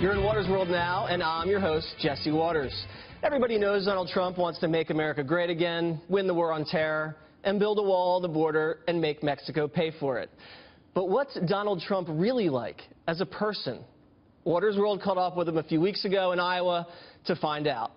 You're in Waters World now, and I'm your host, Jesse Waters. Everybody knows Donald Trump wants to make America great again, win the war on terror, and build a wall on the border and make Mexico pay for it. But what's Donald Trump really like as a person? Waters World caught up with him a few weeks ago in Iowa to find out.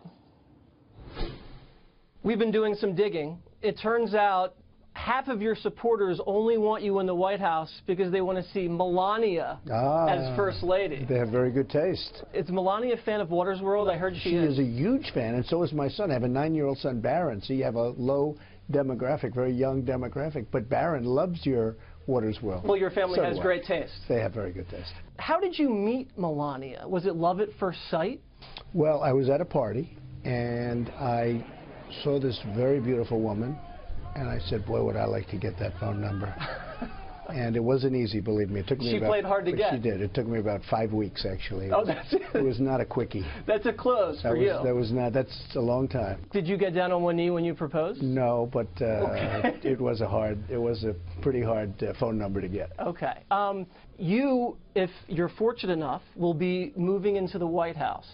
We've been doing some digging. It turns out half of your supporters only want you in the White House because they want to see Melania as First Lady. They have very good taste. Is Melania a fan of Waters World? I heard she is. She is a huge fan, and so is my son. I have a 9-year-old son, Barron, so you have a low demographic, very young demographic. But Barron loves your Waters World. Well, your family has great taste. They have very good taste. How did you meet Melania? Was it love at first sight? Well, I was at a party, and I saw this very beautiful woman. And I said, boy, would I like to get that phone number. And it wasn't easy, believe me. It took me She played hard to get. She did. It took me about 5 weeks, actually. Oh, that's it. It was not a quickie. That's a close for you. That's a long time. Did you get down on one knee when you proposed? No, but okay. it was a pretty hard phone number to get. Okay. You, if you're fortunate enough, will be moving into the White House.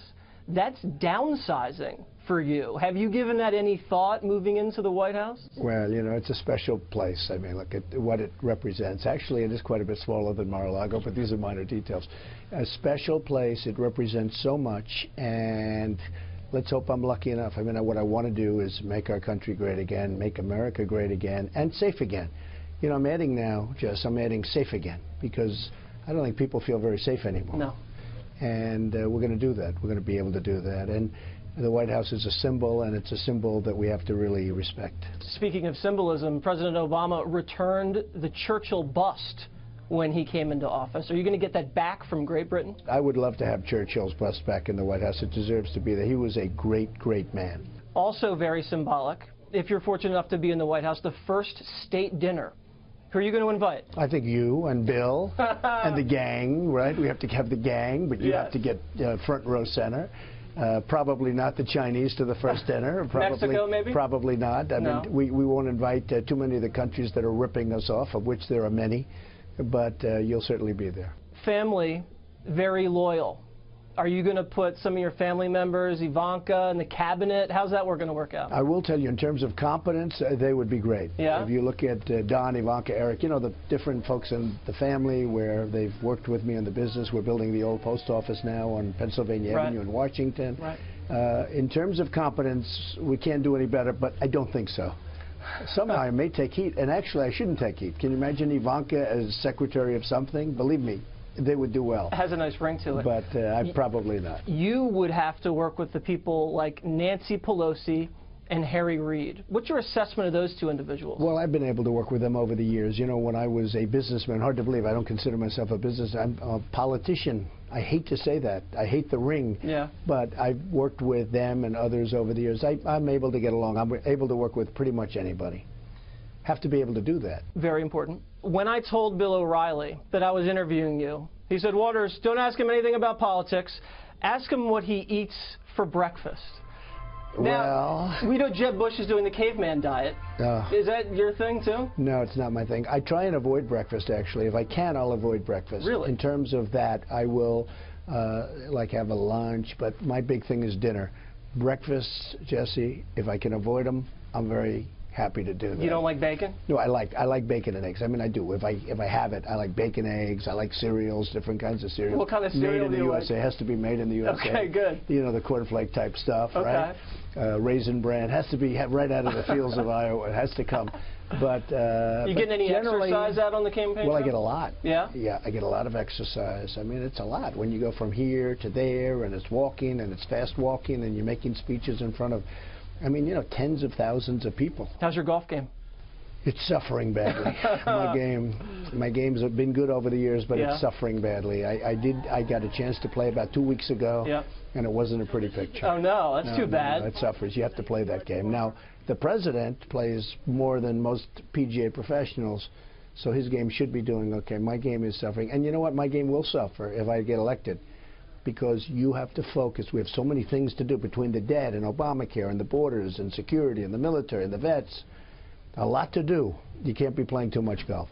That's downsizing for you. Have you given that any thought, moving into the White House? Well, you know, it's a special place. I mean, look at what it represents. Actually, it is quite a bit smaller than Mar-a-Lago, but these are minor details. A special place. It represents so much, and let's hope I'm lucky enough. I mean, what I want to do is make our country great again, make America great again, and safe again. You know, I'm adding now, Jess, I'm adding safe again, because I don't think people feel very safe anymore. No. And we're going to do that. We're going to be able to do that. And the White House is a symbol, and it's a symbol that we have to really respect. Speaking of symbolism, President Obama returned the Churchill bust when he came into office. Are you going to get that back from Great Britain? I would love to have Churchill's bust back in the White House. It deserves to be there. He was a great, great man. Also very symbolic, if you're fortunate enough to be in the White House, the first state dinner. Who are you going to invite? I think you and Bill and the gang, right? We have to have the gang, but you have to get front row center. Probably not the Chinese to the first dinner. Probably, Mexico, maybe? Probably not. I mean, we won't invite too many of the countries that are ripping us off, of which there are many, but you'll certainly be there. Family, very loyal. Are you going to put some of your family members, Ivanka, in the cabinet? How's that going to work out? I will tell you, in terms of competence, they would be great. Yeah? If you look at Don, Ivanka, Eric, you know, the different folks in the family where they've worked with me in the business. We're building the old post office now on Pennsylvania Avenue in Washington. Right. In terms of competence, we can't do any better, but I don't think so. Somehow I may take heat, and actually I shouldn't take heat. Can you imagine Ivanka as secretary of something? Believe me, they would do well. It has a nice ring to it. But probably not. You would have to work with the people like Nancy Pelosi and Harry Reid. What's your assessment of those two individuals? Well, I've been able to work with them over the years. You know, when I was a businessman, hard to believe, I don't consider myself a businessman. I'm a politician. I hate to say that. I hate the ring. Yeah. But I've worked with them and others over the years. I'm able to get along. I'm able to work with pretty much anybody. Have to be able to do that. Very important. When I told Bill O'Reilly that I was interviewing you, he said, Waters, don't ask him anything about politics. Ask him what he eats for breakfast. Now, we know Jeb Bush is doing the caveman diet. Is that your thing, too? No, it's not my thing. I try and avoid breakfast, actually. If I can, I'll avoid breakfast. Really? In terms of that, I will, like, have a lunch, but my big thing is dinner. Breakfast, Jesse, if I can avoid them, I'm very happy to do that. You don't like bacon? No, I like bacon and eggs. I mean, I do. If I have it, I like bacon, eggs. I like cereals, different kinds of cereals. What kind of cereal do you like? Made in the USA. It has to be made in the USA. Okay, good. You know, the cornflake type stuff, right? Raisin bran has to be right out of the fields of Iowa. It has to come. But you getting any exercise out on the campaign? Well, I get a lot. Yeah? Yeah, I get a lot of exercise. I mean, it's a lot. When you go from here to there, and it's walking, and it's fast walking, and you're making speeches in front of, I mean, you know, tens of thousands of people. How's your golf game? It's suffering badly. My games have been good over the years, but it's suffering badly. I got a chance to play about 2 weeks ago, and it wasn't a pretty picture. Oh no, that's too bad. No, it suffers. You have to play that game. Now, the president plays more than most PGA professionals, so his game should be doing okay. My game is suffering, and you know what? My game will suffer if I get elected, because you have to focus. We have so many things to do between the debt and Obamacare and the borders and security and the military and the vets. A lot to do. You can't be playing too much golf.